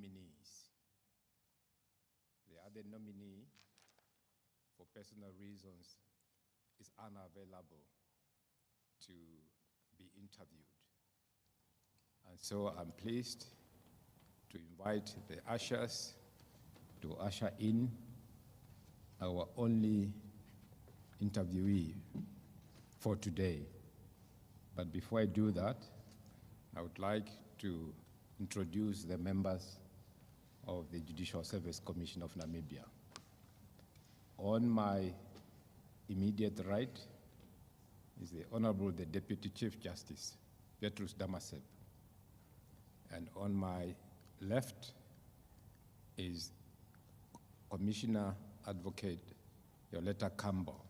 nominees. The other nominee, for personal reasons, is unavailable to be interviewed. And so I'm pleased to invite the ushers to usher in our only interviewee for today. But before I do that, I would like to introduce the members of the Judicial Service Commission of Namibia. On my immediate right is the Honorable the Deputy Chief Justice, Petrus Damasep. And on my left is Commissioner Advocate Yoletta Campbell.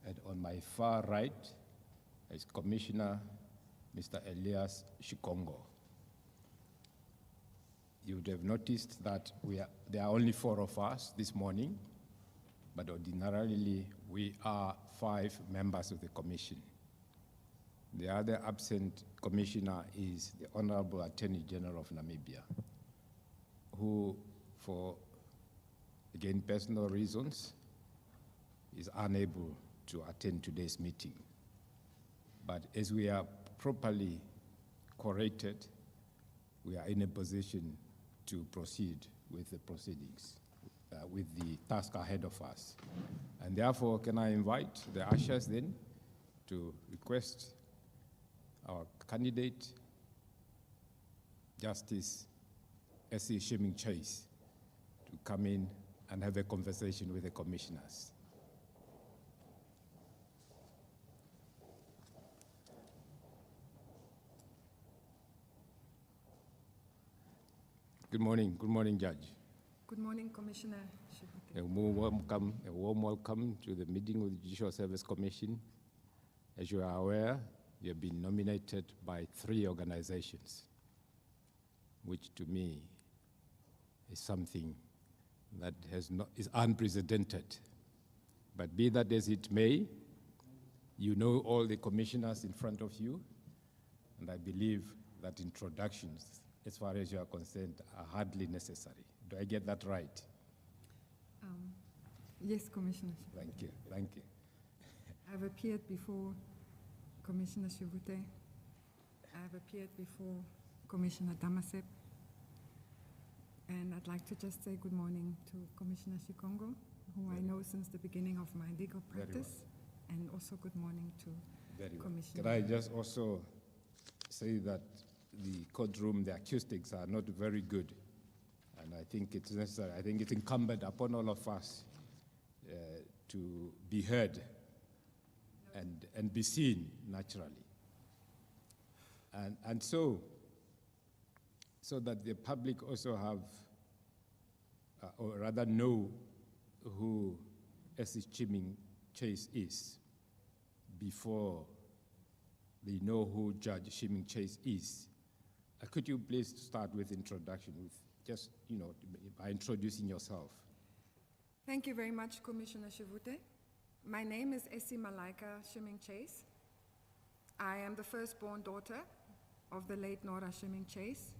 And on my far right is Commissioner Mr. Elias Shikongo. You would have noticed that there are only 4 of us this morning, but ordinarily we are 5 members of the commission. The other absent commissioner is the Honorable Attorney General of Namibia, who, for, again, personal reasons, is unable to attend today's meeting. But as we are properly corrected, we are in a position to proceed with the proceedings, with the task ahead of us. And therefore, can I invite the ushers then to request our candidate, Justice S.C. Shiming Chase, to come in and have a conversation with the commissioners. Good morning, Judge. Good morning, Commissioner Shivute. A warm welcome to the meeting of the Judicial Service Commission. As you are aware, you have been nominated by 3 organizations, which to me is something that is unprecedented. But be that as it may, you know all the commissioners in front of you, and I believe that introductions, as far as you are concerned, are hardly necessary. Do I get that right? Yes, Commissioner. Thank you, thank you. I've appeared before Commissioner Shivute. I've appeared before Commissioner Damasep. And I'd like to just say good morning to Commissioner Shikongo, who I know since the beginning of my legal practice. And also good morning to Commissioner. Can I just also say that the courtroom, the acoustics are not very good. And I think it's necessary, I think it's incumbent upon all of us to be heard and be seen naturally. And so that the public also have, or rather know who S.C. Shiming Chase is before they know who Judge Shiming Chase is. Could you please start with introduction, with just, by introducing yourself? Thank you very much, Commissioner Shivute. My name is Essie Malaika Shiming Chase. I am the firstborn daughter of the late Nora Shiming Chase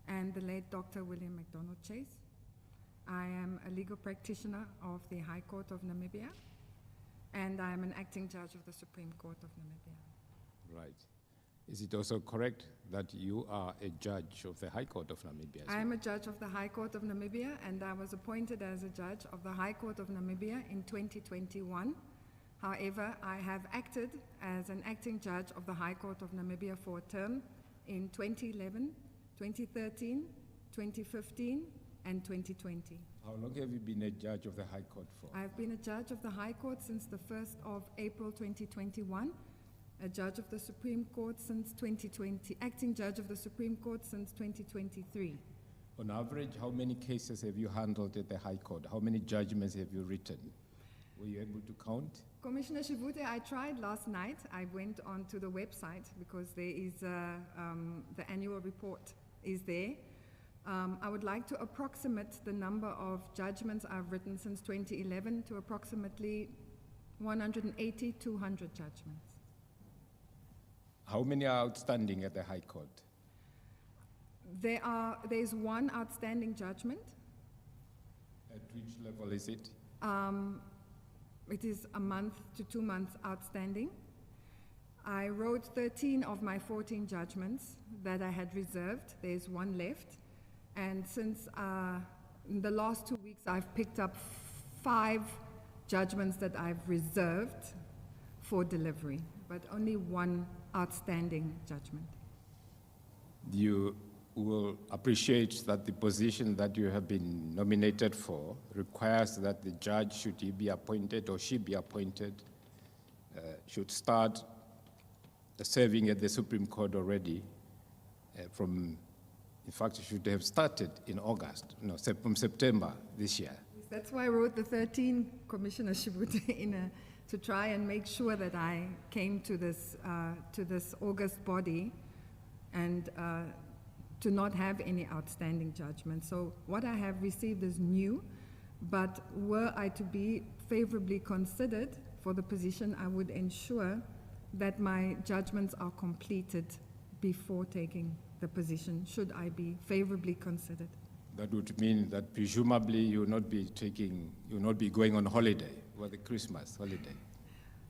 and the late Dr. William MacDonald Chase. I am a legal practitioner of the High Court of Namibia, and I am an acting judge of the Supreme Court of Namibia. Right. Is it also correct that you are a judge of the High Court of Namibia? I am a judge of the High Court of Namibia, and I was appointed as a judge of the High Court of Namibia in 2021. However, I have acted as an acting judge of the High Court of Namibia for a term in 2011, 2013, 2015, and 2020. How long have you been a judge of the High Court for? I've been a judge of the High Court since the 1st of April 2021. A judge of the Supreme Court since 2020, acting judge of the Supreme Court since 2023. On average, how many cases have you handled at the High Court? How many judgments have you written? Were you able to count? Commissioner Shivute, I tried last night. I went onto the website because there is the annual report is there. I would like to approximate the number of judgments I've written since 2011 to approximately 180, 200 judgments. How many are outstanding at the High Court? There's one outstanding judgment. At which level is it? It is a month to 2 months outstanding. I wrote 13 of my 14 judgments that I had reserved. There's one left. And since in the last 2 weeks, I've picked up 5 judgments that I've reserved for delivery, but only one outstanding judgment. You will appreciate that the position that you have been nominated for requires that the judge, should he be appointed or she be appointed, should start serving at the Supreme Court already in fact, it should have started in August, from September this year. That's why I wrote the 13, Commissioner Shivute, to try and make sure that I came to this August body and to not have any outstanding judgments. So what I have received is new, but were I to be favorably considered for the position, I would ensure that my judgments are completed before taking the position, should I be favorably considered. That would mean that presumably you will not be going on holiday, or the Christmas holiday.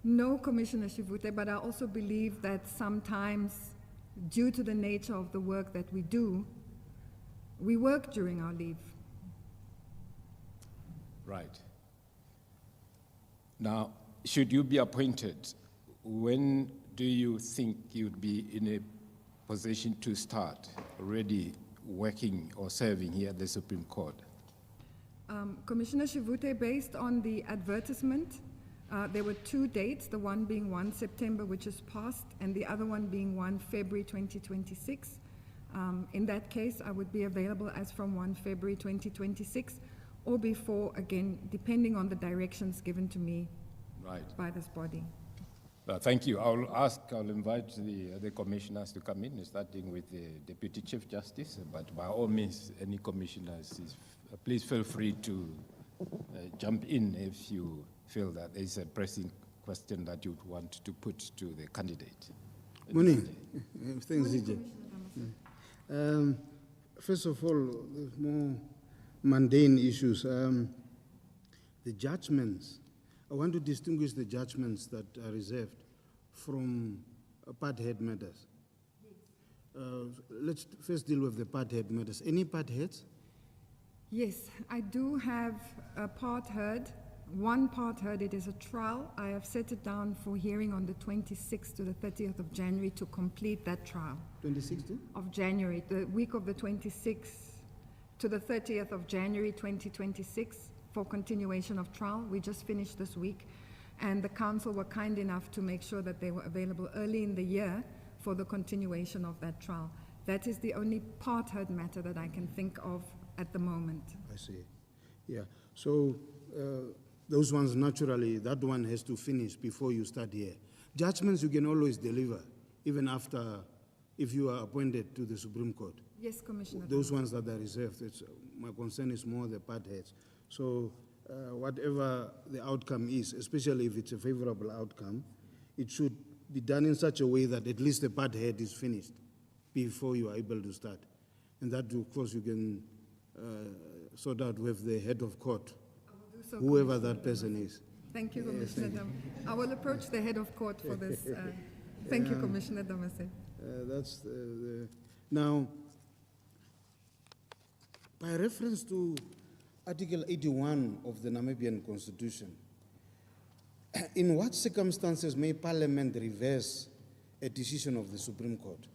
No, Commissioner Shivute, but I also believe that sometimes, due to the nature of the work that we do, we work during our leave. Right. Now, should you be appointed, when do you think you'd be in a position to start already working or serving here at the Supreme Court? Commissioner Shivute, based on the advertisement, there were 2 dates, the one being 1 September, which is past, and the other one being 1 February 2026. In that case, I would be available as from 1 February 2026 or before, again, depending on the directions given to me by this body. Thank you. I'll invite the commissioners to come in, starting with the Deputy Chief Justice, but by all means, any commissioners, please feel free to jump in if you feel that there is a pressing question that you want to put to the candidate. Morning. Thanks, DJ. First of all, the more mundane issues. The judgments. I want to distinguish the judgments that are reserved from part-head matters. Let's first deal with the part-head matters. Any part-heads? Yes, I do have a part heard. One part heard, it is a trial. I have set it down for hearing on the 26th to the 30th of January to complete that trial. 26th? Of January, the week of the 26th to the 30th of January 2026 for continuation of trial. We just finished this week, and the council were kind enough to make sure that they were available early in the year for the continuation of that trial. That is the only part heard matter that I can think of at the moment. I see. Yeah. So those ones, naturally, that one has to finish before you start here. Judgments you can always deliver, even after, if you are appointed to the Supreme Court. Yes, Commissioner. Those ones that are reserved, my concern is more the part heads. So whatever the outcome is, especially if it's a favorable outcome, it should be done in such a way that at least the part head is finished before you are able to start. And that, of course, you can sort out with the head of court, So, whoever that person is. Thank you, Commissioner Dam. I will approach the head of court for this. Thank you, Commissioner Damase. That's now, by reference to Article 81 of the Namibian Constitution, in what circumstances may Parliament reverse a decision of the Supreme Court?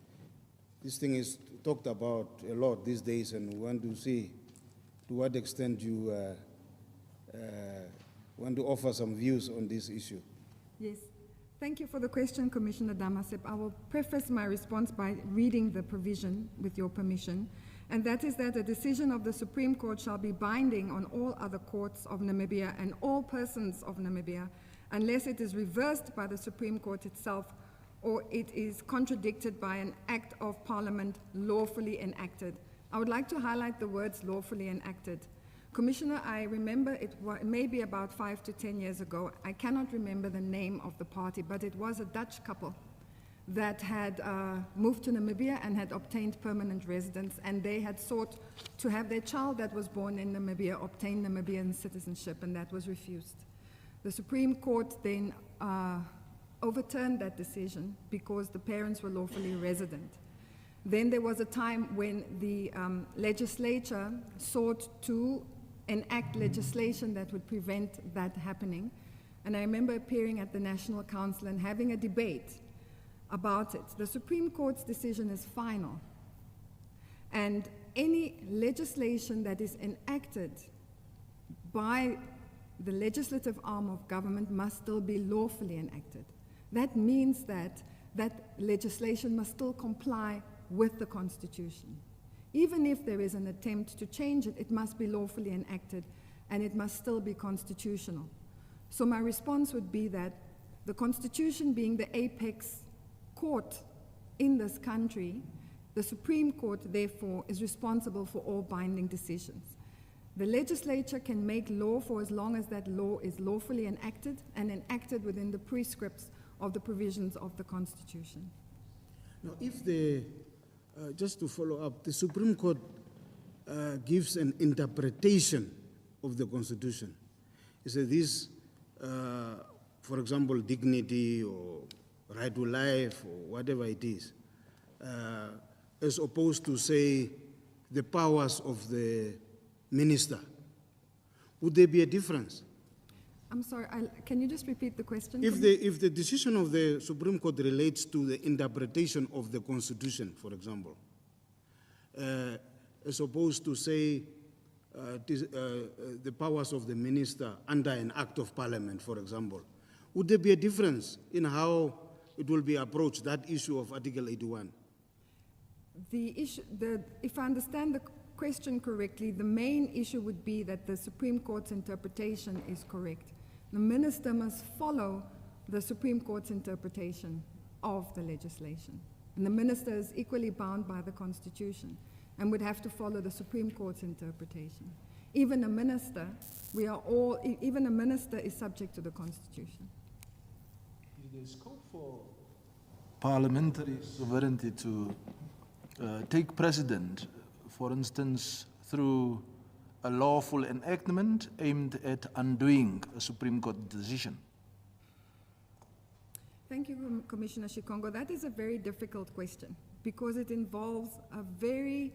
This thing is talked about a lot these days, and we want to see to what extent you want to offer some views on this issue. Yes. Thank you for the question, Commissioner Damasep. I will preface my response by reading the provision, with your permission, and that is that a decision of the Supreme Court shall be binding on all other courts of Namibia and all persons of Namibia, unless it is reversed by the Supreme Court itself or it is contradicted by an act of Parliament lawfully enacted. I would like to highlight the words lawfully enacted. Commissioner, I remember it may be about 5 to 10 years ago. I cannot remember the name of the party, but it was a Dutch couple that had moved to Namibia and had obtained permanent residence, and they had sought to have their child that was born in Namibia obtain Namibian citizenship, and that was refused. The Supreme Court then overturned that decision because the parents were lawfully resident. Then there was a time when the legislature sought to enact legislation that would prevent that happening. And I remember appearing at the National Council and having a debate about it. The Supreme Court's decision is final. And any legislation that is enacted by the legislative arm of government must still be lawfully enacted. That means that that legislation must still comply with the Constitution. Even if there is an attempt to change it, it must be lawfully enacted and it must still be constitutional. So my response would be that the Constitution being the apex court in this country, the Supreme Court, therefore, is responsible for all binding decisions. The legislature can make law for as long as that law is lawfully enacted and enacted within the prescripts of the provisions of the Constitution. Now, if just to follow up, the Supreme Court gives an interpretation of the Constitution. It says this, for example, dignity or right to life or whatever it is, as opposed to, say, the powers of the minister. Would there be a difference? I'm sorry, can you just repeat the question? If the decision of the Supreme Court relates to the interpretation of the Constitution, for example, as opposed to, say, the powers of the minister under an act of parliament, for example, would there be a difference in how it will be approached, that issue of Article 81? If I understand the question correctly, the main issue would be that the Supreme Court's interpretation is correct. The minister must follow the Supreme Court's interpretation of the legislation. And the minister is equally bound by the Constitution and would have to follow the Supreme Court's interpretation. Even a minister, even a minister is subject to the Constitution. Is there scope for parliamentary sovereignty to take precedent, for instance, through a lawful enactment aimed at undoing a Supreme Court decision? Thank you, Commissioner Shikongo. That is a very difficult question because it involves a very,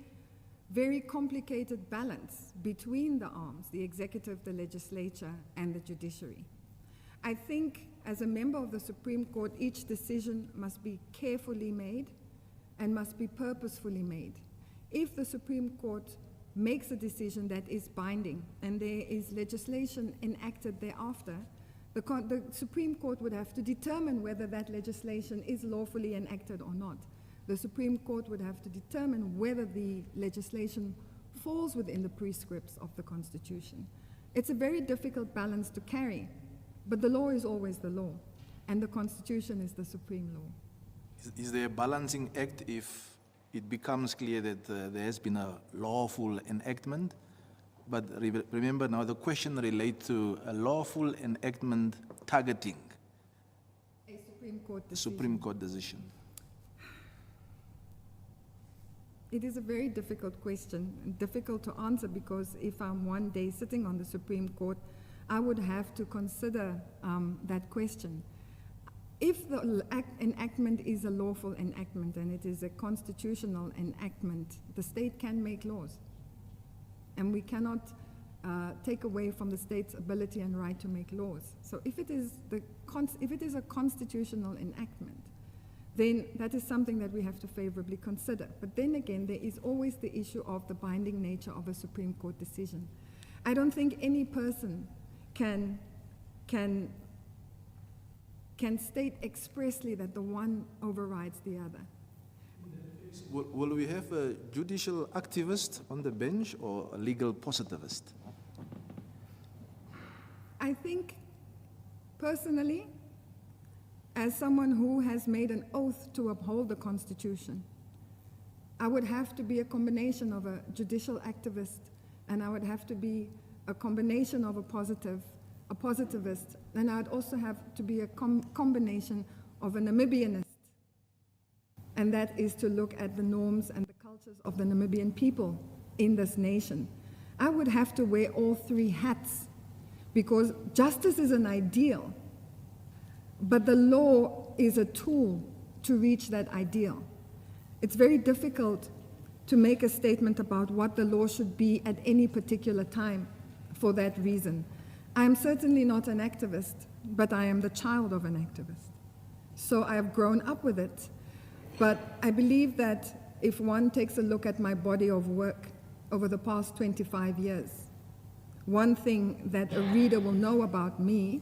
very complicated balance between the arms, the executive, the legislature, and the judiciary. I think as a member of the Supreme Court, each decision must be carefully made and must be purposefully made. If the Supreme Court makes a decision that is binding and there is legislation enacted thereafter, the Supreme Court would have to determine whether that legislation is lawfully enacted or not. The Supreme Court would have to determine whether the legislation falls within the prescripts of the Constitution. It's a very difficult balance to carry, but the law is always the law, and the Constitution is the supreme law. Is there a balancing act if it becomes clear that there has been a lawful enactment? But remember now the question relates to a lawful enactment targeting a Supreme Court decision. Supreme Court decision. It is a very difficult question, and difficult to answer, because if I'm one day sitting on the Supreme Court, I would have to consider that question. If the enactment is a lawful enactment and it is a constitutional enactment, the state can make laws. And we cannot take away from the state's ability and right to make laws. So if it is a constitutional enactment, then that is something that we have to favorably consider. But then again, there is always the issue of the binding nature of a Supreme Court decision. I don't think any person can state expressly that the one overrides the other. Will we have a judicial activist on the bench or a legal positivist? I think, personally, as someone who has made an oath to uphold the Constitution, I would have to be a combination of a judicial activist, and I would have to be a combination of a positivist, and I would also have to be a combination of a Namibianist and that is to look at the norms and the cultures of the Namibian people in this nation. I would have to wear all three hats, because justice is an ideal, but the law is a tool to reach that ideal. It's very difficult to make a statement about what the law should be at any particular time for that reason. I am certainly not an activist, but I am the child of an activist. So I have grown up with it. But I believe that if one takes a look at my body of work over the past 25 years, one thing that a reader will know about me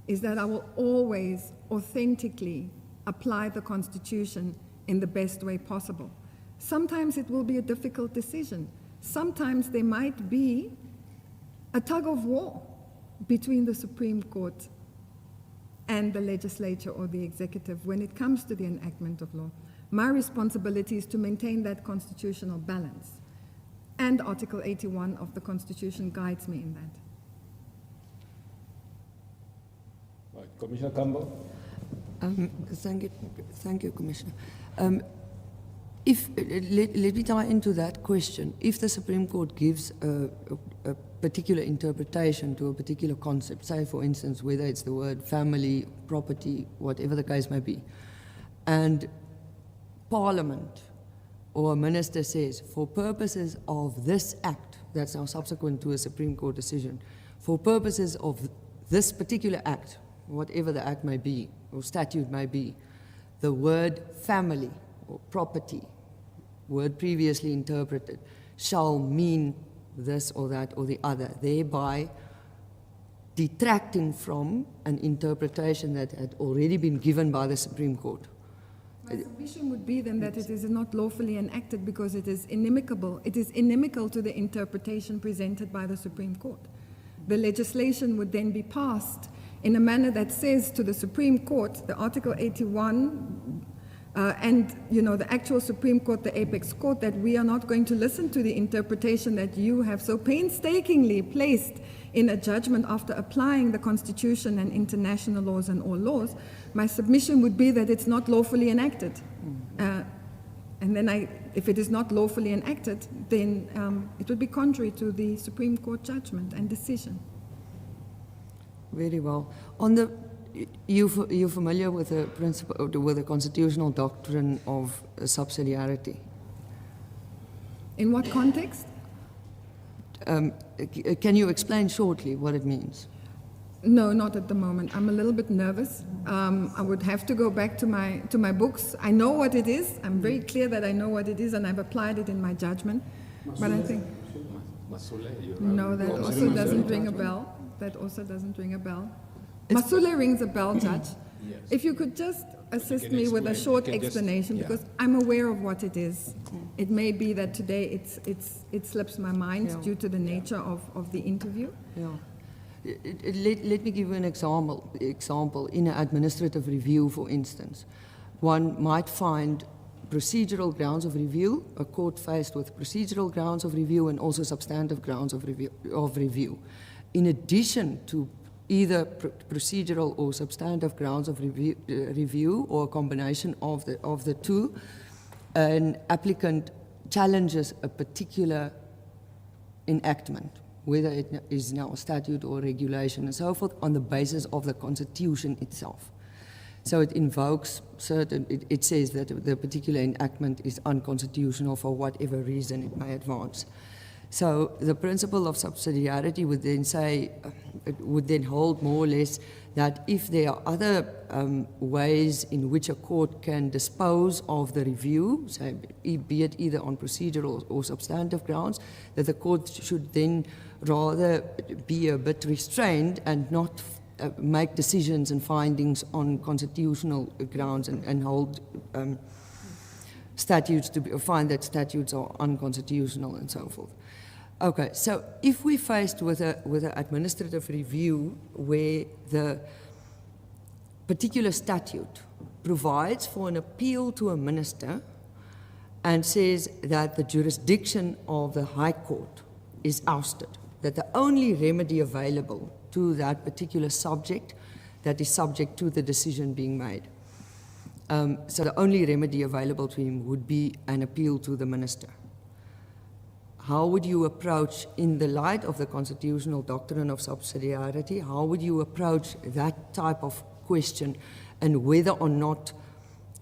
is that I will always authentically apply the Constitution in the best way possible. Sometimes it will be a difficult decision. Sometimes there might be a tug of war between the Supreme Court and the legislature or the executive when it comes to the enactment of law. My responsibility is to maintain that constitutional balance. And Article 81 of the Constitution guides me in that. Right. Commissioner Campbell? Thank you, Commissioner. Let me tie into that question. If the Supreme Court gives a particular interpretation to a particular concept, say for instance, whether it's the word family, property, whatever the case may be, and Parliament or a minister says, for purposes of this act, that's now subsequent to a Supreme Court decision, for purposes of this particular act, whatever the act may be, or statute may be, the word family or property, word previously interpreted, shall mean this or that or the other, thereby detracting from an interpretation that had already been given by the Supreme Court. My submission would be then that it is not lawfully enacted because it is inimical. It is inimical to the interpretation presented by the Supreme Court. The legislation would then be passed in a manner that says to the Supreme Court, the Article 81 and the actual Supreme Court, the apex court, that we are not going to listen to the interpretation that you have so painstakingly placed in a judgment after applying the Constitution and international laws and all laws. My submission would be that it's not lawfully enacted. And then if it is not lawfully enacted, then it would be contrary to the Supreme Court judgment and decision. Very well. You're familiar with the principle, with the constitutional doctrine of subsidiarity? In what context? Can you explain shortly what it means? No, not at the moment. I'm a little bit nervous. I would have to go back to my books. I know what it is. I'm very clear that I know what it is, and I've applied it in my judgment. But I think no, that also doesn't ring a bell. That also doesn't ring a bell. Masule rings a bell, Judge. Yes. If you could just assist me with a short explanation, because I'm aware of what it is. It may be that today it slips my mind due to the nature of the interview. Yeah. Let me give you an example. In an administrative review, for instance, one might find procedural grounds of review, a court faced with procedural grounds of review and also substantive grounds of review. In addition to either procedural or substantive grounds of review or a combination of the two, an applicant challenges a particular enactment, whether it is now a statute or regulation and so forth, on the basis of the Constitution itself. So it invokes it says that the particular enactment is unconstitutional for whatever reason it may advance. So the principle of subsidiarity would then say, would then hold more or less that if there are other ways in which a court can dispose of the review, say, be it either on procedural or substantive grounds, that the court should then rather be a bit restrained and not make decisions and findings on constitutional grounds and hold statutes to find that statutes are unconstitutional and so forth. Okay, so if we're faced with an administrative review where the particular statute provides for an appeal to a minister and says that the jurisdiction of the High Court is ousted, that the only remedy available to that particular subject that is subject to the decision being made So the only remedy available to him would be an appeal to the minister. How would you approach, in the light of the constitutional doctrine of subsidiarity, how would you approach that type of question, and whether or not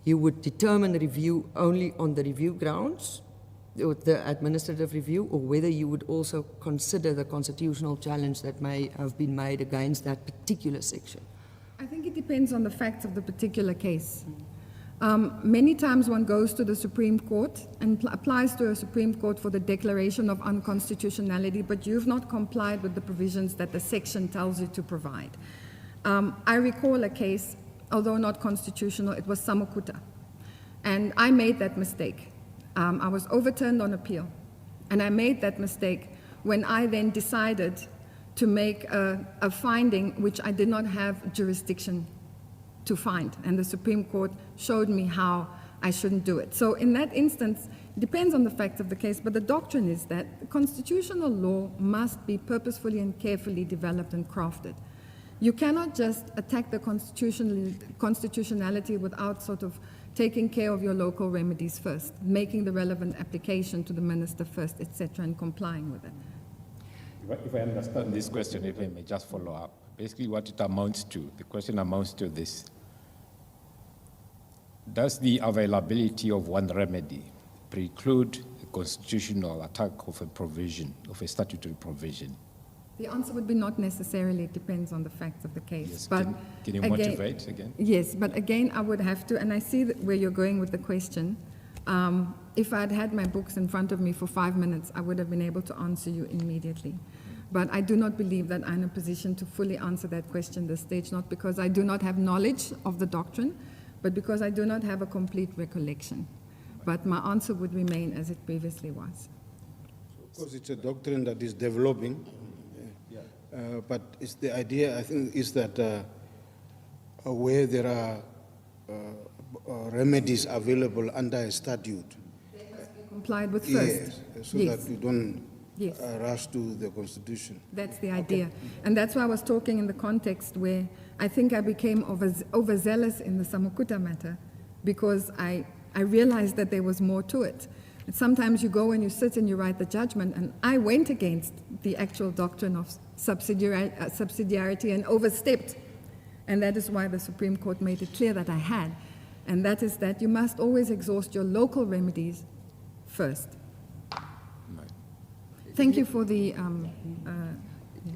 you would determine the review only on the review grounds, or the administrative review, or whether you would also consider the constitutional challenge that may have been made against that particular section? I think it depends on the facts of the particular case. Many times one goes to the Supreme Court and applies to a Supreme Court for the declaration of unconstitutionality, but you've not complied with the provisions that the section tells you to provide. I recall a case, although not constitutional, it was Samakuta. And I made that mistake. I was overturned on appeal. And I made that mistake when I then decided to make a finding which I did not have jurisdiction to find. And the Supreme Court showed me how I shouldn't do it. So in that instance, it depends on the facts of the case, but the doctrine is that constitutional law must be purposefully and carefully developed and crafted. You cannot just attack the constitutionality without sort of taking care of your local remedies first, making the relevant application to the minister first, etc., and complying with it. If I understand this question, if I may just follow up, basically what it amounts to, the question amounts to this: does the availability of one remedy preclude a constitutional attack of a provision, of a statutory provision? The answer would be not necessarily. It depends on the facts of the case. Yes, but can you again, motivate again? Yes, but again, I would have to, and I see where you're going with the question. If I'd had my books in front of me for 5 minutes, I would have been able to answer you immediately. But I do not believe that I'm in a position to fully answer that question at this stage, not because I do not have knowledge of the doctrine, but because I do not have a complete recollection. But my answer would remain as it previously was. Because it's a doctrine that is developing, but it's the idea, I think, is that where there are remedies available under a statute, They must be complied with first. yes, so Yes. that you don't Yes. rush to the Constitution. That's the idea. And that's why I was talking in the context where I think I became overzealous in the Samakuta matter, because I realized that there was more to it. And sometimes you go and you sit and you write the judgment, and I went against the actual doctrine of subsidiarity and overstepped. And that is why the Supreme Court made it clear that I had. And that is that you must always exhaust your local remedies first. Thank you for the...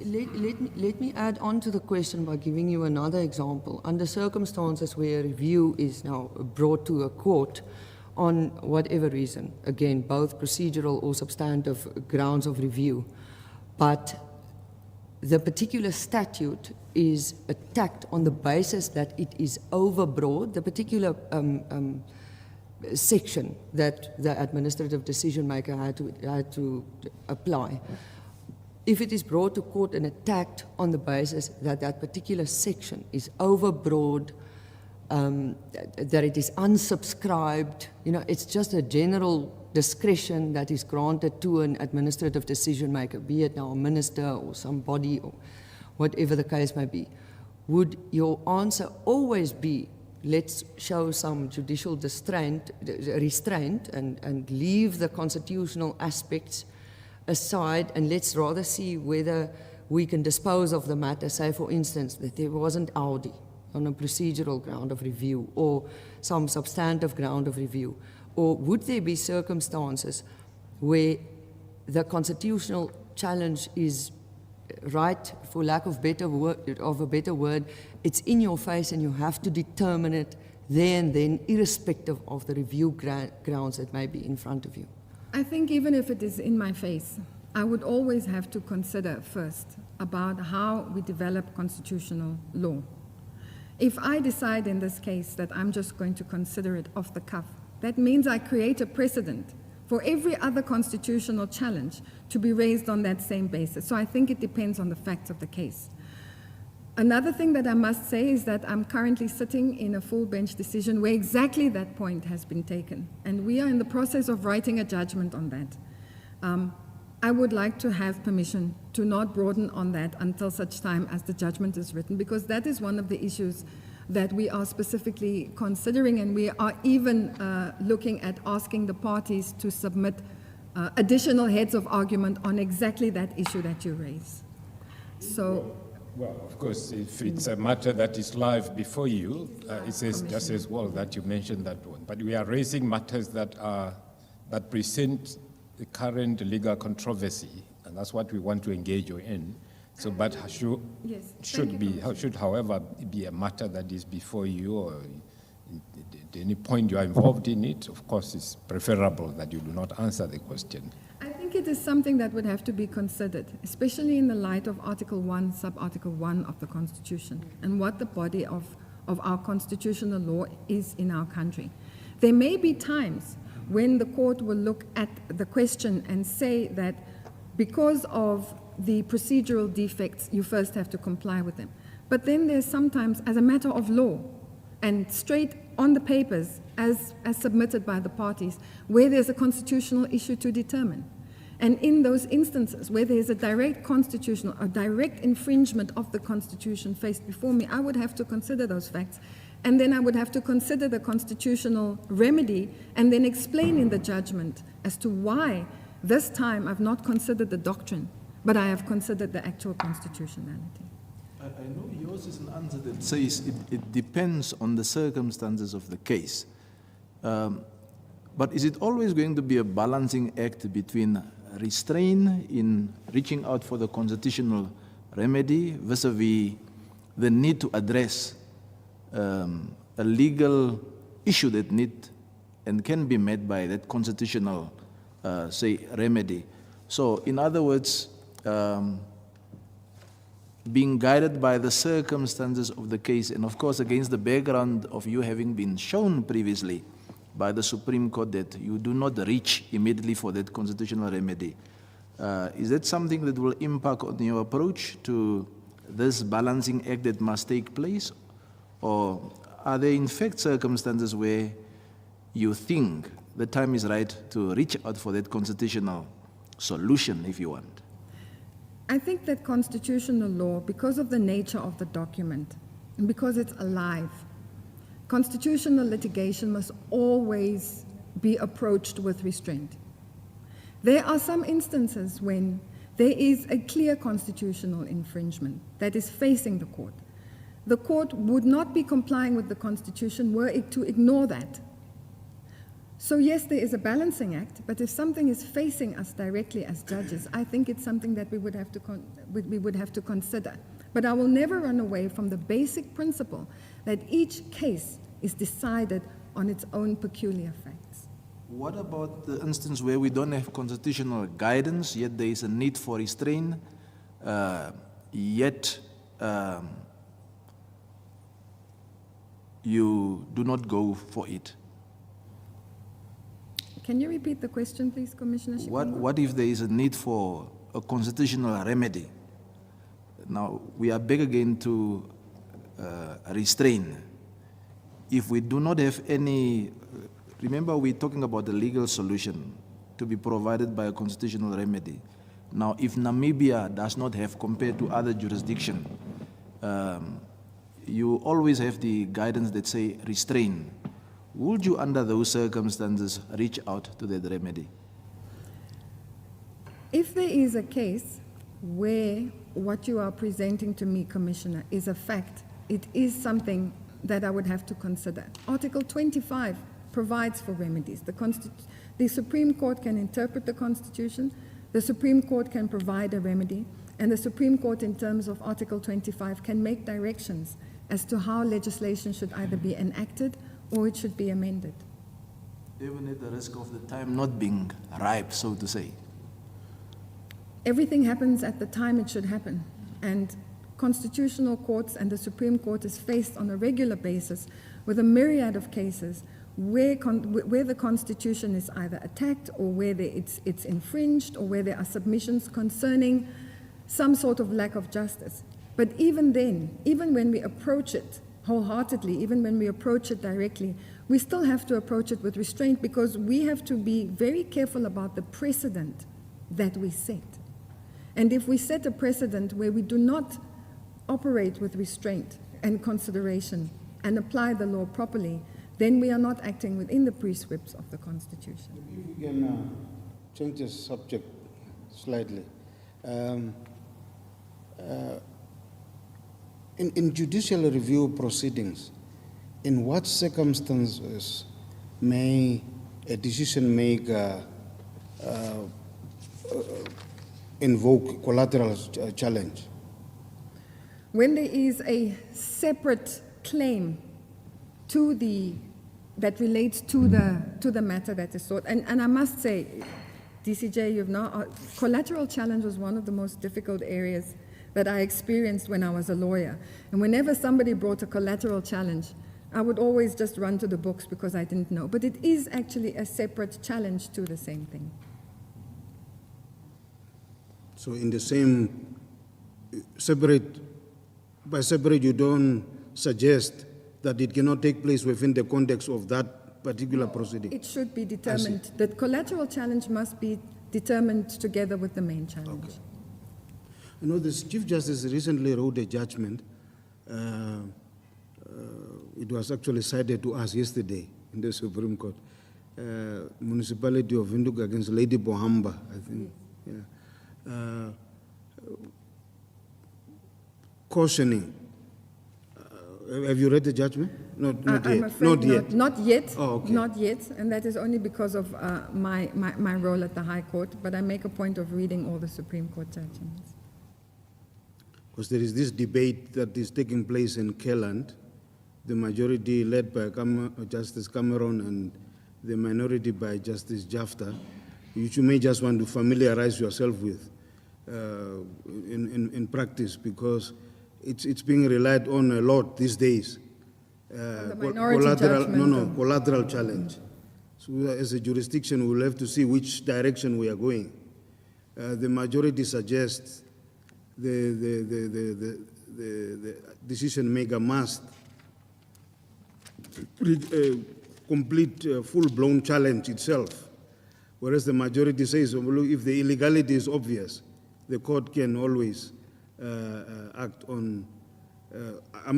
Let me add on to the question by giving you another example. Under circumstances where a review is now brought to a court on whatever reason, again, both procedural or substantive grounds of review, but the particular statute is attacked on the basis that it is overbroad, the particular section that the administrative decision maker had to apply. If it is brought to court and attacked on the basis that that particular section is overbroad, that it is unsubscribed, it's just a general discretion that is granted to an administrative decision maker, be it now a minister or somebody or whatever the case may be, would your answer always be, let's show some judicial restraint and leave the constitutional aspects aside, and let's rather see whether we can dispose of the matter, say for instance that there wasn't Audi on a procedural ground of review or some substantive ground of review? Or would there be circumstances where the constitutional challenge is right, for lack of a better word, it's in your face and you have to determine it there and then, irrespective of the review grounds that may be in front of you? I think even if it is in my face, I would always have to consider first about how we develop constitutional law. If I decide in this case that I'm just going to consider it off the cuff, that means I create a precedent for every other constitutional challenge to be raised on that same basis. So I think it depends on the facts of the case. Another thing that I must say is that I'm currently sitting in a full bench decision where exactly that point has been taken. And we are in the process of writing a judgment on that. I would like to have permission to not broaden on that until such time as the judgment is written, because that is one of the issues that we are specifically considering, and we are even looking at asking the parties to submit additional heads of argument on exactly that issue that you raise. So, well, of course, if it's a matter that is live before you, it says just as well that you mentioned that one. But we are raising matters that present the current legal controversy, and that's what we want to engage you in. So, but should, however, be a matter that is before you, or at any point you are involved in it. Of course, it's preferable that you do not answer the question. I think it is something that would have to be considered, especially in the light of Article 1, Sub-Article 1 of the Constitution, and what the body of our constitutional law is in our country. There may be times when the court will look at the question and say that because of the procedural defects, you first have to comply with them. But then there's sometimes, as a matter of law, and straight on the papers, as submitted by the parties, where there's a constitutional issue to determine. And in those instances where there's a direct infringement of the Constitution faced before me, I would have to consider those facts. And then I would have to consider the constitutional remedy and then explain in the judgment as to why this time I've not considered the doctrine, but I have considered the actual constitutionality. I know yours is an answer that says it depends on the circumstances of the case. But is it always going to be a balancing act between restraint in reaching out for the constitutional remedy vis-a-vis the need to address a legal issue that need and can be met by that constitutional, say, remedy? So, in other words, being guided by the circumstances of the case, and of course against the background of you having been shown previously by the Supreme Court that you do not reach immediately for that constitutional remedy. Is that something that will impact on your approach to this balancing act that must take place? Or are there in fact circumstances where you think the time is right to reach out for that constitutional solution, if you want? I think that constitutional law, because of the nature of the document, and because it's alive, constitutional litigation must always be approached with restraint. There are some instances when there is a clear constitutional infringement that is facing the court. The court would not be complying with the Constitution were it to ignore that. So yes, there is a balancing act, but if something is facing us directly as judges, I think it's something that we would have to consider. But I will never run away from the basic principle that each case is decided on its own peculiar facts. What about the instance where we don't have constitutional guidance, yet there is a need for restraint, yet you do not go for it? Can you repeat the question, please, Commissioner Shikongo? What if there is a need for a constitutional remedy? Now, we are back again to restrain. If we do not have any, remember we're talking about the legal solution to be provided by a constitutional remedy. Now, if Namibia does not have, compared to other jurisdictions, you always have the guidance that say restrain. Would you, under those circumstances, reach out to that remedy? If there is a case where what you are presenting to me, Commissioner, is a fact, it is something that I would have to consider. Article 25 provides for remedies. The Supreme Court can interpret the Constitution, the Supreme Court can provide a remedy, and the Supreme Court, in terms of Article 25, can make directions as to how legislation should either be enacted or it should be amended. Even at the risk of the time not being ripe, so to say. Everything happens at the time it should happen, and constitutional courts and the Supreme Court is faced on a regular basis with a myriad of cases where the Constitution is either attacked or where it's infringed or where there are submissions concerning some sort of lack of justice. But even then, even when we approach it wholeheartedly, even when we approach it directly, we still have to approach it with restraint, because we have to be very careful about the precedent that we set. And if we set a precedent where we do not operate with restraint and consideration and apply the law properly, then we are not acting within the prescripts of the Constitution. If we can change the subject slightly. In judicial review proceedings, in what circumstances may a decision maker invoke collateral challenge? When there is a separate claim that relates to the matter that is sought, and I must say, DCJ, you've now, collateral challenge was one of the most difficult areas that I experienced when I was a lawyer. And whenever somebody brought a collateral challenge, I would always just run to the books because I didn't know. But it is actually a separate challenge to the same thing. So in the same, by separate, you don't suggest that it cannot take place within the context of that particular proceeding? It should be determined. The collateral challenge must be determined together with the main challenge. Okay. You know, the Chief Justice recently wrote a judgment. It was actually cited to us yesterday in the Supreme Court. Municipality of Windhoek against Lady Bohamba, I think. Yeah. Cautioning. Have you read the judgment? Not I'm yet. afraid Not yet. Not yet. Oh, okay. Not yet, and that is only because of my role at the High Court, but I make a point of reading all the Supreme Court judgments. Because there is this debate that is taking place in Kelland, the majority led by Justice Cameron and the minority by Justice Jafta, which you may just want to familiarize yourself with in practice, because it's being relied on a lot these days. The minority judgment. Collateral challenge. So as a jurisdiction, we'll have to see which direction we are going. The majority suggests the decision maker must complete full-blown challenge itself, whereas the majority says, well, if the illegality is obvious, the court can always act on,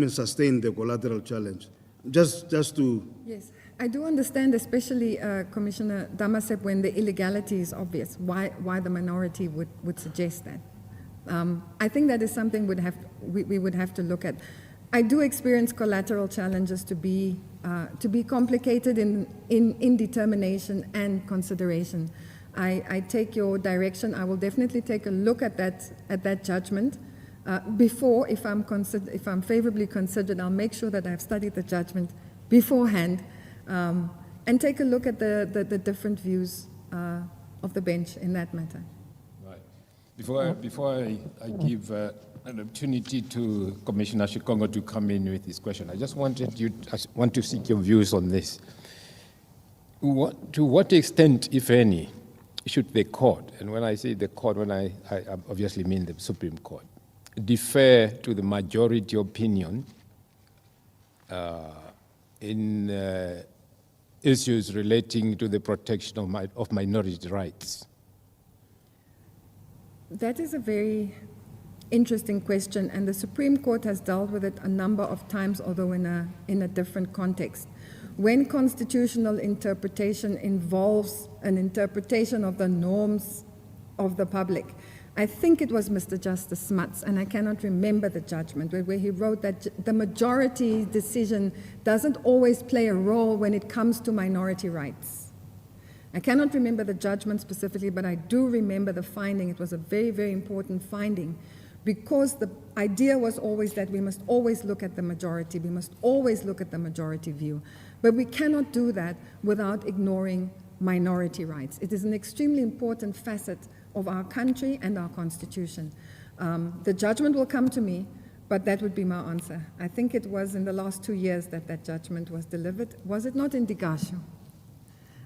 sustain the collateral challenge. Just to... Yes, I do understand, especially Commissioner Damasep, when the illegality is obvious, why the minority would suggest that. I think that is something we would have to look at. I do experience collateral challenges to be complicated in determination and consideration. I take your direction. I will definitely take a look at that judgment before, if I'm favorably considered, I'll make sure that I've studied the judgment beforehand and take a look at the different views of the bench in that matter. Before I give an opportunity to Commissioner Shikongo to come in with his question, I want to seek your views on this. To what extent, if any, should the court, and when I say the court, I obviously mean the Supreme Court, defer to the majority opinion in issues relating to the protection of minority rights? That is a very interesting question, and the Supreme Court has dealt with it a number of times, although in a different context. When constitutional interpretation involves an interpretation of the norms of the public, I think it was Mr. Justice Smuts, and I cannot remember the judgment, where he wrote that the majority decision doesn't always play a role when it comes to minority rights. I cannot remember the judgment specifically, but I do remember the finding. It was a very, very important finding, because the idea was always that we must always look at the majority. We must always look at the majority view. But we cannot do that without ignoring minority rights. It is an extremely important facet of our country and our Constitution. The judgment will come to me, but that would be my answer. I think it was in the last 2 years that judgment was delivered. Was it not in Digashu?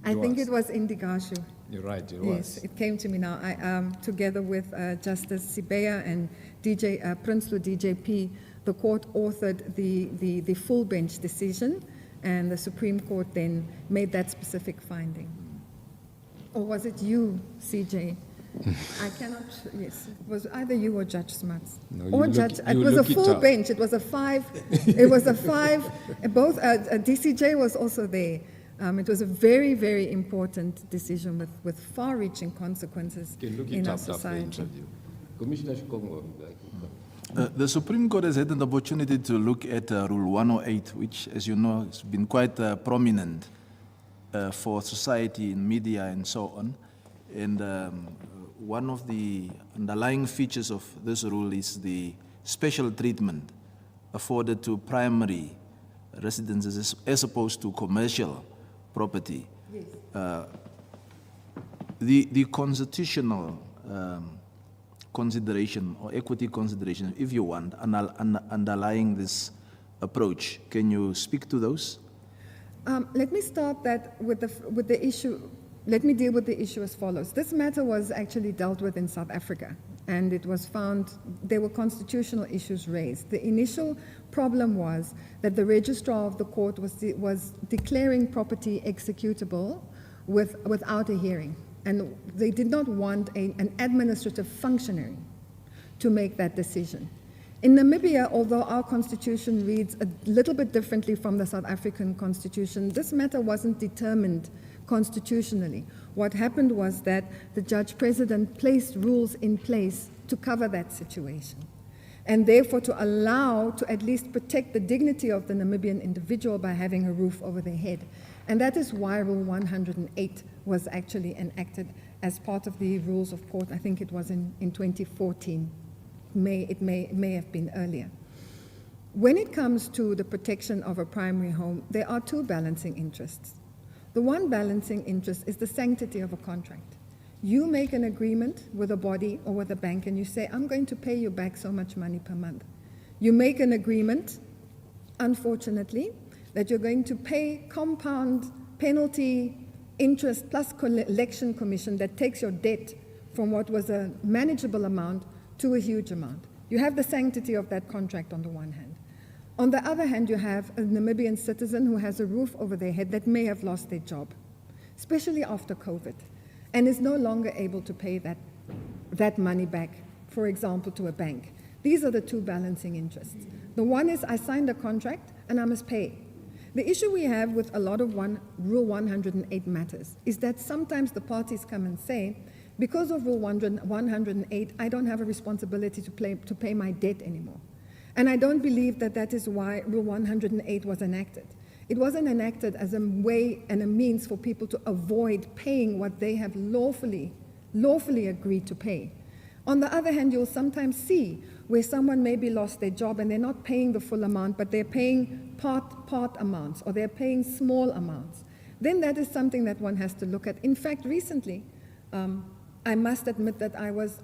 I think it was in Digashu. You're right, it was. Yes, it came to me now. Together with Justice Sibeya and Prinsloo DJP, the court authored the full bench decision, and the Supreme Court then made that specific finding. Or was it you, CJ, I cannot, yes, it was either you or Judge Smuts. No, Or you Judge, look- it you was a look it full up. bench, it was a five, it was a five, both, DCJ was also there. It was a very, very important decision with far-reaching consequences You can look in it our up after the society. interview. Commissioner Shikongo, would like to come. The Supreme Court has had an opportunity to look at Rule 108, which, as you know, has been quite prominent for society in media and so on. And one of the underlying features of this rule is the special treatment afforded to primary residences as opposed to commercial property. Yes. The constitutional consideration or equity consideration, if you want, underlying this approach, can you speak to those? Let me start that with the issue. Let me deal with the issue as follows. This matter was actually dealt with in South Africa, and it was found there were constitutional issues raised. The initial problem was that the registrar of the court was declaring property executable without a hearing, and they did not want an administrative functionary to make that decision. In Namibia, although our constitution reads a little bit differently from the South African constitution, this matter wasn't determined constitutionally. What happened was that the judge president placed rules in place to cover that situation, and therefore to allow, to at least protect the dignity of the Namibian individual by having a roof over their head. And that is why Rule 108 was actually enacted as part of the rules of court. I think it was in 2014. It may have been earlier. When it comes to the protection of a primary home, there are two balancing interests. The one balancing interest is the sanctity of a contract. You make an agreement with a body or with a bank and you say, I'm going to pay you back so much money per month. You make an agreement, unfortunately, that you're going to pay compound penalty interest plus collection commission that takes your debt from what was a manageable amount to a huge amount. You have the sanctity of that contract on the one hand. On the other hand, you have a Namibian citizen who has a roof over their head that may have lost their job, especially after COVID, and is no longer able to pay that money back, for example, to a bank. These are the two balancing interests. The one is I signed a contract and I must pay. The issue we have with a lot of Rule 108 matters is that sometimes the parties come and say, because of Rule 108, I don't have a responsibility to pay my debt anymore. And I don't believe that that is why Rule 108 was enacted. It wasn't enacted as a way and a means for people to avoid paying what they have lawfully agreed to pay. On the other hand, you'll sometimes see where someone maybe lost their job and they're not paying the full amount, but they're paying part amounts, or they're paying small amounts. Then that is something that one has to look at. In fact, recently, I must admit that I was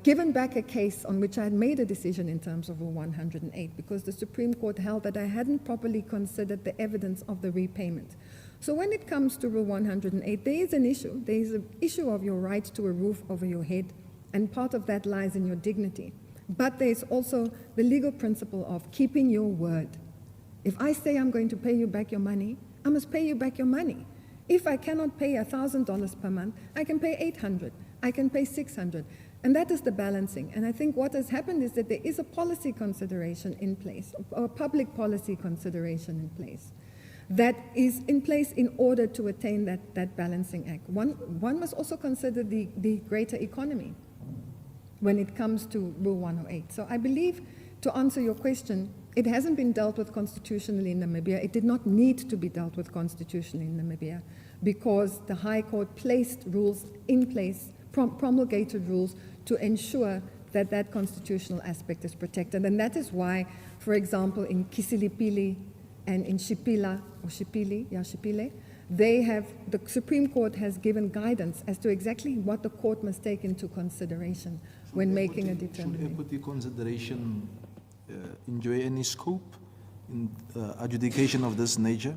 given back a case on which I had made a decision in terms of Rule 108 because the Supreme Court held that I hadn't properly considered the evidence of the repayment. So when it comes to Rule 108, there is an issue. There is an issue of your right to a roof over your head, and part of that lies in your dignity. But there is also the legal principle of keeping your word. If I say I'm going to pay you back your money, I must pay you back your money. If I cannot pay $1,000 per month, I can pay $800, I can pay $600. And that is the balancing. And I think what has happened is that there is a policy consideration in place, or a public policy consideration in place, that is in place in order to attain that balancing act. One must also consider the greater economy when it comes to Rule 108. So I believe, to answer your question, it hasn't been dealt with constitutionally in Namibia. It did not need to be dealt with constitutionally in Namibia because the High Court placed rules in place, promulgated rules to ensure that that constitutional aspect is protected. And that is why, for example, in Kisilipili and in Shipila, or Shipili, yeah, Shipile, the Supreme Court has given guidance as to exactly what the court must take into consideration when making a determination. Should equity consideration enjoy any scope in adjudication of this nature?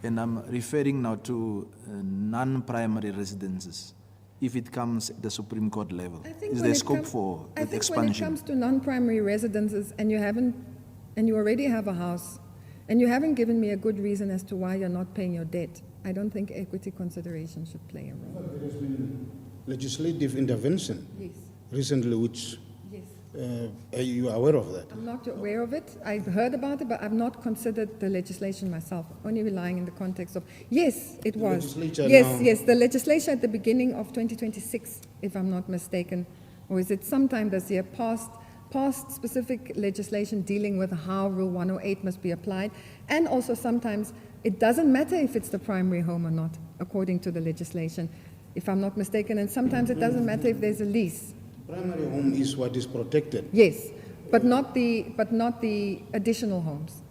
And I'm referring now to non-primary residences. If it comes at the Supreme Court level, is there scope for expansion? When it comes to non-primary residences and you already have a house, and you haven't given me a good reason as to why you're not paying your debt, I don't think equity consideration should play a role. There has been legislative intervention Yes, recently, which yes. are you aware of that? I'm not aware of it. I've heard about it, but I've not considered the legislation myself, only relying in the context of, yes, it was. legislature Yes, now- yes, the legislation at the beginning of 2026, if I'm not mistaken, or is it sometime this year, passed specific legislation dealing with how Rule 108 must be applied, and also sometimes it doesn't matter if it's the primary home or not, according to the legislation, if I'm not mistaken, and sometimes it doesn't matter if there's a lease. Primary home is what is protected. Yes, but not the additional homes,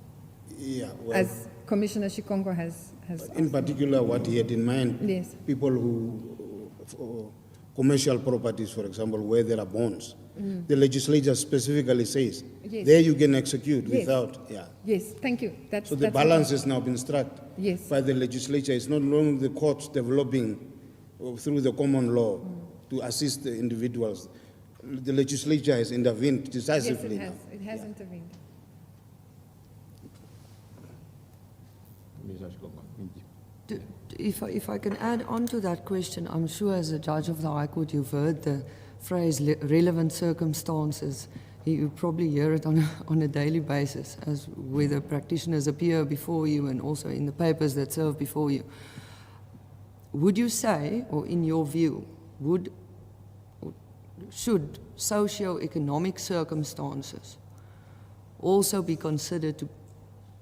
Yeah, well, as Commissioner Shikongo has in particular, what he had in mind, Yes. people who, commercial properties, for example, where there are bonds, the legislature specifically says, Yes. there you can execute Yes. without, yeah. Yes, thank you. So the balance has now been struck Yes. by the legislature. It's not only the courts developing through the common law to assist the individuals. The legislature has intervened Yes, decisively it has. now. It has intervened. If I can add on to that question, I'm sure as a judge of the High Court, you've heard the phrase relevant circumstances. You probably hear it on a daily basis, as whether practitioners appear before you and also in the papers that serve before you. Would you say, or in your view, should socio-economic circumstances also be considered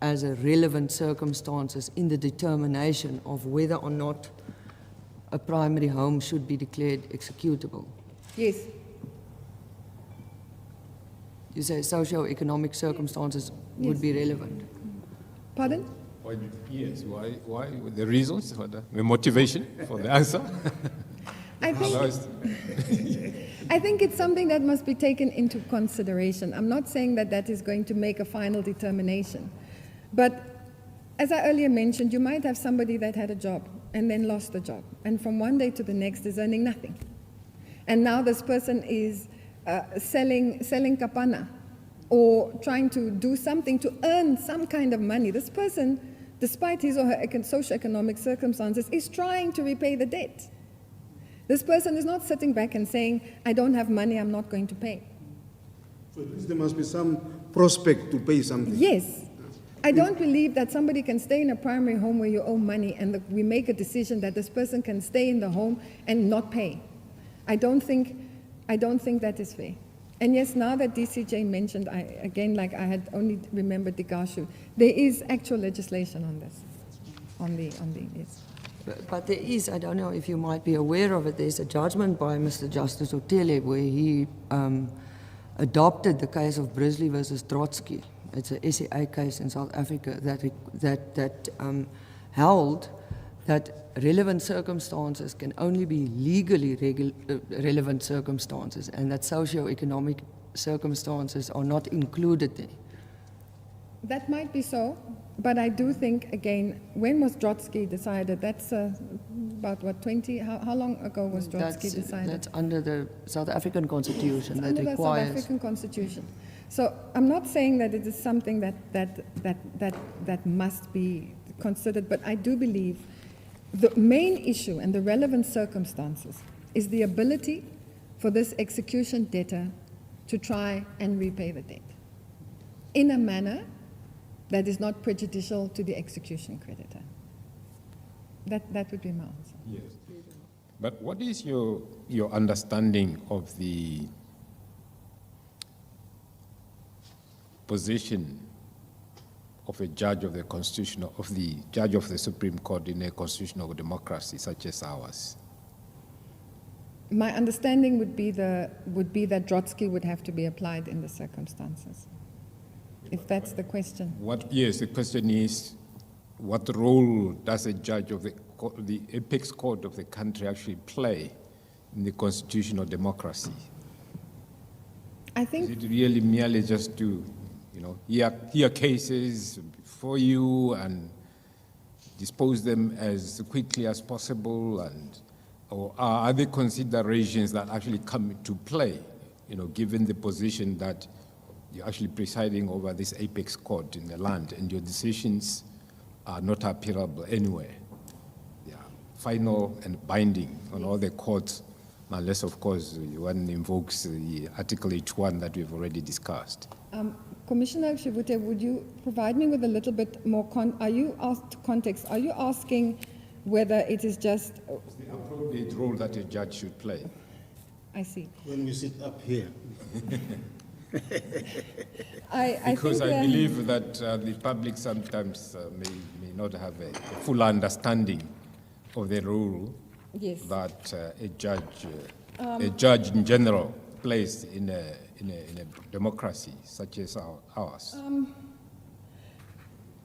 as a relevant circumstances in the determination of whether or not a primary home should be declared executable? Yes, You say socio-economic circumstances would be relevant. pardon? Yes, why? The reasons for the motivation for the answer? I think, Otherwise- I think it's something that must be taken into consideration. I'm not saying that that is going to make a final determination. But as I earlier mentioned, you might have somebody that had a job and then lost the job, and from one day to the next is earning nothing. And now this person is selling kapana or trying to do something to earn some kind of money. This person, despite his or her socioeconomic circumstances, is trying to repay the debt. This person is not sitting back and saying, I don't have money, I'm not going to pay. So at least there must be some prospect to pay something. Yes. I don't believe that somebody can stay in a primary home where you owe money and we make a decision that this person can stay in the home and not pay. I don't think that is fair. And yes, now that DCJ mentioned, like I had only remembered Digashu, there is actual legislation on this, yes. But there is, I don't know if you might be aware of it, there's a judgment by Mr. Justice Otele where he adopted the case of Brisley versus Trotsky. It's a SAA case in South Africa that held that relevant circumstances can only be legally relevant circumstances, and that socio-economic circumstances are not included there. That might be so, but I do think, again, when was Trotsky decided? That's about, what, 20? How long ago was Trotsky decided? That's under the South African Constitution that Under the requires... South African Constitution. So I'm not saying that it is something that must be considered, but I do believe the main issue and the relevant circumstances is the ability for this execution debtor to try and repay the debt in a manner that is not prejudicial to the execution creditor. That would be my answer. Yes. But what is your understanding of the position of a judge of the constitutional, of the judge of the Supreme Court in a constitutional democracy such as ours? My understanding would be that Trotsky would have to be applied in the circumstances, if that's the question. Yes, the question is, what role does a judge of the apex court of the country actually play in the constitutional democracy? I Is think it really merely just to, hear cases for you and dispose them as quickly as possible, or are there considerations that actually come into play, given the position that you're actually presiding over this apex court in the land and your decisions are not appealable anywhere? final and binding on all the courts, unless, of course, one invokes the Article 81 that we've already discussed. Commissioner Shivute, would you provide me with a little bit more context? Are you asking whether it is just... The appropriate role that a judge should play. I see. When we sit up here. Because I believe that the public sometimes may not have a full understanding of the role Yes. that a judge in general plays in a democracy such as ours.